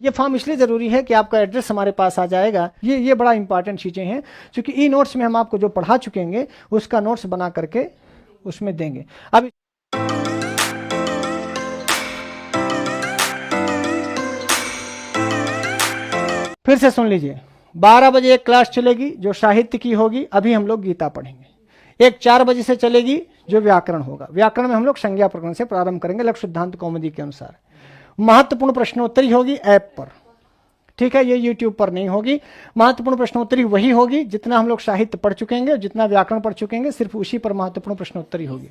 ये फॉर्म इसलिए ज़रूरी है कि आपका एड्रेस हमारे पास आ जाएगा। ये बड़ा इंपॉर्टेंट चीज़ें हैं, क्योंकि ई नोट्स में हम आपको जो पढ़ा चुकेंगे उसका नोट्स बना करके उसमें देंगे। अब फिर से सुन लीजिए, 12 बजे एक क्लास चलेगी जो साहित्य की होगी, अभी हम लोग गीता पढ़ेंगे। एक 4 बजे से चलेगी जो व्याकरण होगा। व्याकरण में हम लोग संज्ञा प्रकरण से प्रारंभ करेंगे लक्ष्य सिद्धांत कौमुदी के अनुसार। महत्वपूर्ण प्रश्नोत्तरी होगी ऐप पर, ठीक है, ये यूट्यूब पर नहीं होगी। महत्वपूर्ण प्रश्नोत्तरी वही होगी जितना हम लोग साहित्य पढ़ चुकेंगे, जितना व्याकरण पढ़ चुकेंगे, सिर्फ उसी पर महत्वपूर्ण प्रश्नोत्तरी होगी।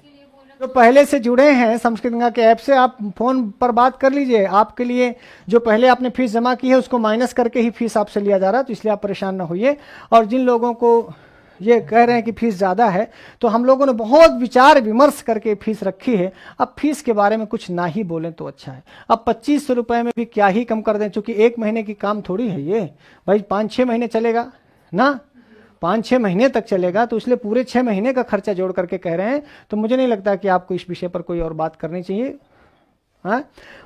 जो पहले से जुड़े हैं संस्कृत गंगा के ऐप से, आप फोन पर बात कर लीजिए। आपके लिए जो पहले आपने फीस जमा की है उसको माइनस करके ही फीस आपसे लिया जा रहा है, तो इसलिए आप परेशान ना होइए। और जिन लोगों को ये कह रहे हैं कि फीस ज़्यादा है, तो हम लोगों ने बहुत विचार विमर्श करके फीस रखी है। अब फीस के बारे में कुछ ना ही बोलें तो अच्छा है। अब 2500 रुपये में भी क्या ही कम कर दें, चूँकि 1 महीने की काम थोड़ी है ये भाई, 5-6 महीने चलेगा ना, 5-6 महीने तक चलेगा, तो इसलिए पूरे 6 महीने का खर्चा जोड़ करके कह रहे हैं। तो मुझे नहीं लगता कि आपको इस विषय पर कोई और बात करनी चाहिए। हाँ,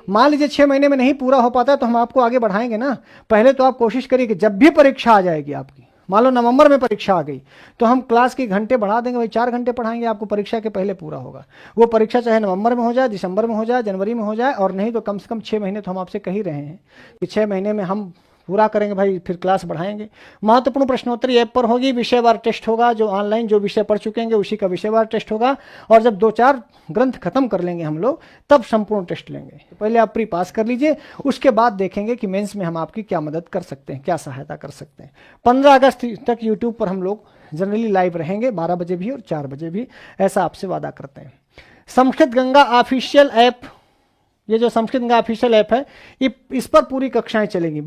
मान लीजिए 6 महीने में नहीं पूरा हो पाता है तो हम आपको आगे बढ़ाएंगे ना। पहले तो आप कोशिश करिए कि जब भी परीक्षा आ जाएगी आपकी, मान लो नवंबर में परीक्षा आ गई, तो हम क्लास के घंटे बढ़ा देंगे, वही 4 घंटे पढ़ाएंगे आपको, परीक्षा के पहले पूरा होगा। वो परीक्षा चाहे नवंबर में हो जाए, दिसंबर में हो जाए, जनवरी में हो जाए, और नहीं तो कम से कम 6 महीने तो हम आपसे कह ही रहे हैं कि 6 महीने में हम पूरा करेंगे भाई, फिर क्लास बढ़ाएंगे। महत्वपूर्ण प्रश्नोत्तरी ऐप पर होगी, विषयवार टेस्ट होगा, जो ऑनलाइन जो विषय पढ़ चुकेंगे उसी का विषयवार टेस्ट होगा। और जब 2-4 ग्रंथ खत्म कर लेंगे हम लोग, तब संपूर्ण टेस्ट लेंगे। पहले आप प्री पास कर लीजिए, उसके बाद देखेंगे कि मेंस में हम आपकी क्या मदद कर सकते हैं, क्या सहायता कर सकते हैं। 15 अगस्त तक यूट्यूब पर हम लोग जनरली लाइव रहेंगे, 12 बजे भी और 4 बजे भी, ऐसा आपसे वादा करते हैं। संस्कृत गंगा ऑफिशियल ऐप, ये जो संस्कृत गंगा ऑफिशियल ऐप है, इस पर पूरी कक्षाएं चलेंगी।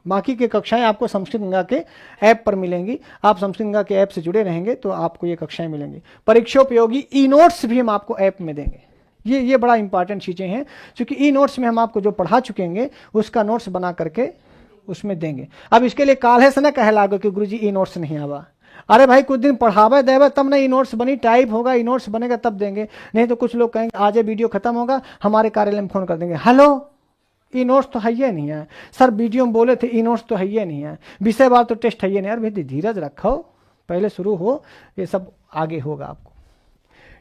बाकी की कक्षाएं आपको संस्कृत गंगा के ऐप पर मिलेंगी। आप संस्कृत गंगा के ऐप से जुड़े रहेंगे तो आपको ये कक्षाएं मिलेंगी। परीक्षोपयोगी ई नोट्स भी हम आपको ऐप में देंगे। ये बड़ा इंपॉर्टेंट चीज़ें हैं, क्योंकि ई नोट्स में हम आपको जो पढ़ा चुकेंगे उसका नोट्स बना करके उसमें देंगे। अब इसके लिए काल्हे से ना कहे लागो कि गुरुजी ई नोट्स नहीं आवा। अरे भाई, कुछ दिन पढ़ावे देवे तब ना ई नोट्स बनी, टाइप होगा, ई नोट्स बनेगा तब देंगे। नहीं तो कुछ लोग कहेंगे आज ये वीडियो खत्म होगा, हमारे कार्यालय में फोन कर देंगे, हेलो ई नोट्स तो है ही नहीं है सर, वीडियो में बोले थे ई नोट्स तो है ही नहीं है, विषय बार तो टेस्ट है ही नहीं। यार भाई धीरज रखो, पहले शुरू हो, ये सब आगे होगा आपको।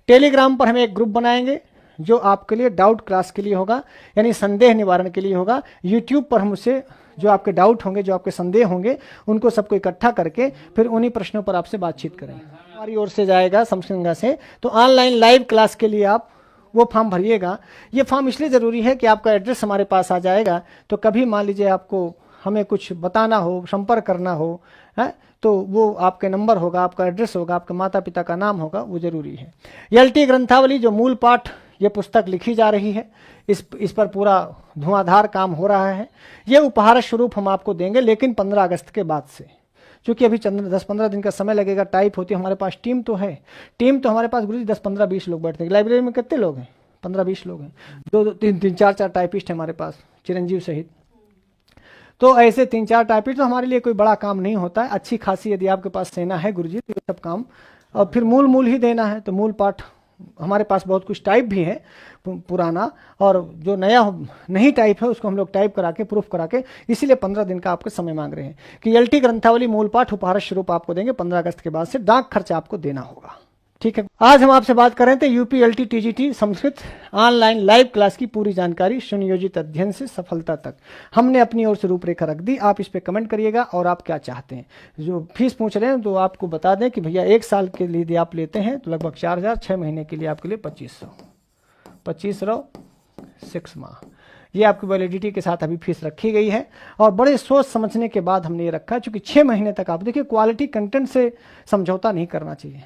टेलीग्राम पर हम एक ग्रुप बनाएंगे जो आपके लिए डाउट क्लास के लिए होगा, यानी संदेह निवारण के लिए होगा। यूट्यूब पर हम उससे जो आपके डाउट होंगे, जो आपके संदेह होंगे, उनको सबको इकट्ठा करके फिर उन्हीं प्रश्नों पर आपसे बातचीत करेंगे। हमारी ओर से जाएगा संस्कृत गंगा से, तो ऑनलाइन लाइव क्लास के लिए आप वो फॉर्म भरिएगा। ये फॉर्म इसलिए ज़रूरी है कि आपका एड्रेस हमारे पास आ जाएगा, तो कभी मान लीजिए आपको हमें कुछ बताना हो, संपर्क करना हो, है, तो वो आपके नंबर होगा, आपका एड्रेस होगा, आपके माता पिता का नाम होगा, वो जरूरी है। एलटी ग्रंथावली जो मूल पाठ, ये पुस्तक लिखी जा रही है, इस पर पूरा धुआंधार काम हो रहा है। ये उपहार स्वरूप हम आपको देंगे, लेकिन 15 अगस्त के बाद से, क्योंकि अभी 10-15 दिन का समय लगेगा। टाइप होती है, हमारे पास टीम तो है, टीम तो हमारे पास गुरुजी 10-15-20 लोग बैठते हैं। लाइब्रेरी में कितने लोग हैं? 15-20 लोग हैं। 2-3 4 टाइपिस्ट हैं हमारे पास, चिरंजीव सहित। तो ऐसे 3-4 टाइपिस्ट तो हमारे लिए कोई बड़ा काम नहीं होता है। अच्छी खासी यदि आपके पास सेना है गुरुजी, तो ये सब काम, और फिर मूल ही देना है, तो मूल पाठ हमारे पास बहुत कुछ टाइप भी है पुराना, और जो नया नहीं टाइप है उसको हम लोग टाइप करा के, प्रूफ करा के, इसीलिए 15 दिन का आपका समय मांग रहे हैं कि एलटी ग्रंथावली मूल पाठ उपहार स्वरूप आपको देंगे। 15 अगस्त के बाद से डाक खर्चा आपको देना होगा, ठीक है। आज हम आपसे बात कर रहे थे UP LT TGT Sanskrit online live class की पूरी जानकारी सुनियोजित अध्ययन से सफलता तक। हमने अपनी ओर से रूपरेखा रख दी, आप इस पे कमेंट करिएगा और आप क्या चाहते हैं। जो फीस पूछ रहे हैं तो आपको बता दें कि भैया 1 साल के लिए यदि आप लेते हैं तो लगभग 4000, 6 महीने के लिए आपके लिए 2500 6 माह, ये आपकी वैलिडिटी के साथ अभी फीस रखी गई है। और बड़े सोच समझने के बाद हमने ये रखा है, चूंकि 6 महीने तक आप देखिए, क्वालिटी कंटेंट से समझौता नहीं करना चाहिए।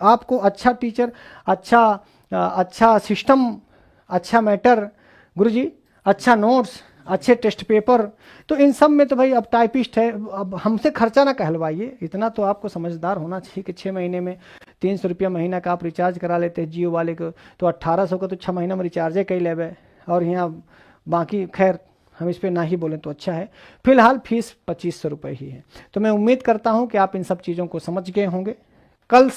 आपको अच्छा टीचर, अच्छा सिस्टम, अच्छा मैटर गुरुजी, अच्छा नोट्स, अच्छे टेस्ट पेपर, तो इन सब में तो भाई अब टाइपिस्ट है, अब हमसे खर्चा ना कहलवाइए। इतना तो आपको समझदार होना चाहिए कि 6 महीने में 300 रुपया महीना का आप रिचार्ज करा लेते हैं जियो वाले को, तो 1800 का तो 6 महीना में रिचार्जे कई लेवे, और यहाँ बाकी खैर हम इस पर ना ही बोलें तो अच्छा है। फिलहाल फीस 2500 रुपये ही है। तो मैं उम्मीद करता हूँ कि आप इन सब चीज़ों को समझ गए होंगे। कल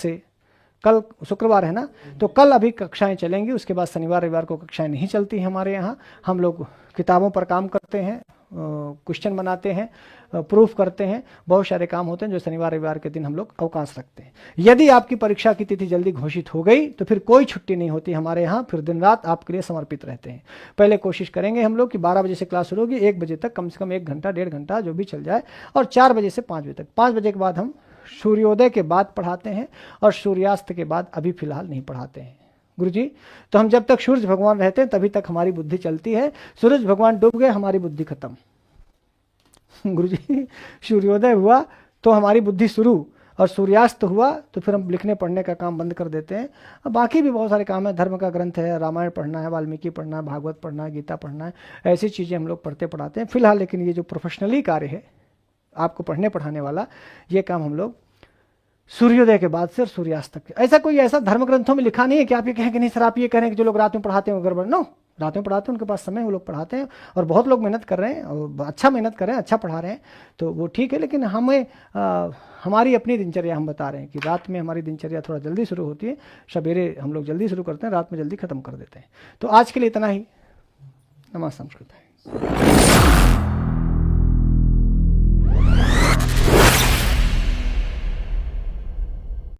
शुक्रवार है ना, तो कल अभी कक्षाएं चलेंगी, उसके बाद शनिवार रविवार को कक्षाएं नहीं चलती हैं हमारे यहाँ। हम लोग किताबों पर काम करते हैं, क्वेश्चन बनाते हैं, प्रूफ करते हैं, बहुत सारे काम होते हैं जो शनिवार रविवार के दिन हम लोग अवकाश रखते हैं। यदि आपकी परीक्षा की तिथि जल्दी घोषित हो गई तो फिर कोई छुट्टी नहीं होती हमारे यहाँ, फिर दिन रात आपके लिए समर्पित रहते हैं। पहले कोशिश करेंगे हम लोग कि 12 बजे से क्लास शुरू होगी, 1 बजे तक कम से कम 1 घंटा 1.5 घंटा जो भी चल जाए, और 4 बजे से 5 बजे तक। 5 बजे के बाद हम सूर्योदय के बाद पढ़ाते हैं और सूर्यास्त के बाद अभी फिलहाल नहीं पढ़ाते हैं गुरुजी। तो हम जब तक सूर्य भगवान रहते हैं तभी तक हमारी बुद्धि चलती है, सूरज भगवान डूब गए हमारी बुद्धि खत्म गुरुजी। सूर्योदय हुआ तो हमारी बुद्धि शुरू, और सूर्यास्त हुआ तो फिर हम लिखने पढ़ने का काम बंद कर देते हैं। अब बाकी भी बहुत सारे काम है, धर्म का ग्रंथ है, रामायण पढ़ना है, वाल्मीकि पढ़ना है, भागवत पढ़ना है, गीता पढ़ना है, ऐसी चीज़ें हम लोग पढ़ते पढ़ाते हैं फिलहाल। लेकिन ये जो प्रोफेशनली कार्य है आपको पढ़ने पढ़ाने वाला, ये काम हम लोग सूर्योदय के बाद से और सूर्यास्त तक। ऐसा धर्म ग्रंथों में लिखा नहीं है कि आप ये कहें कि नहीं सर आप ये कह रहे हैं कि जो लोग रात में पढ़ाते हैं गड़बड़। नो, रात में पढ़ाते हैं, उनके पास समय, वो लोग पढ़ाते हैं, और बहुत लोग मेहनत कर रहे हैं और अच्छा मेहनत कर रहे हैं, अच्छा पढ़ा रहे हैं, तो वो ठीक है। लेकिन हमें हमारी अपनी दिनचर्या हम बता रहे हैं कि रात में हमारी दिनचर्या थोड़ा जल्दी शुरू होती है, सवेरे हम लोग जल्दी शुरू करते हैं, रात में जल्दी खत्म कर देते हैं। तो आज के लिए इतना ही। नमः संस्कृत है।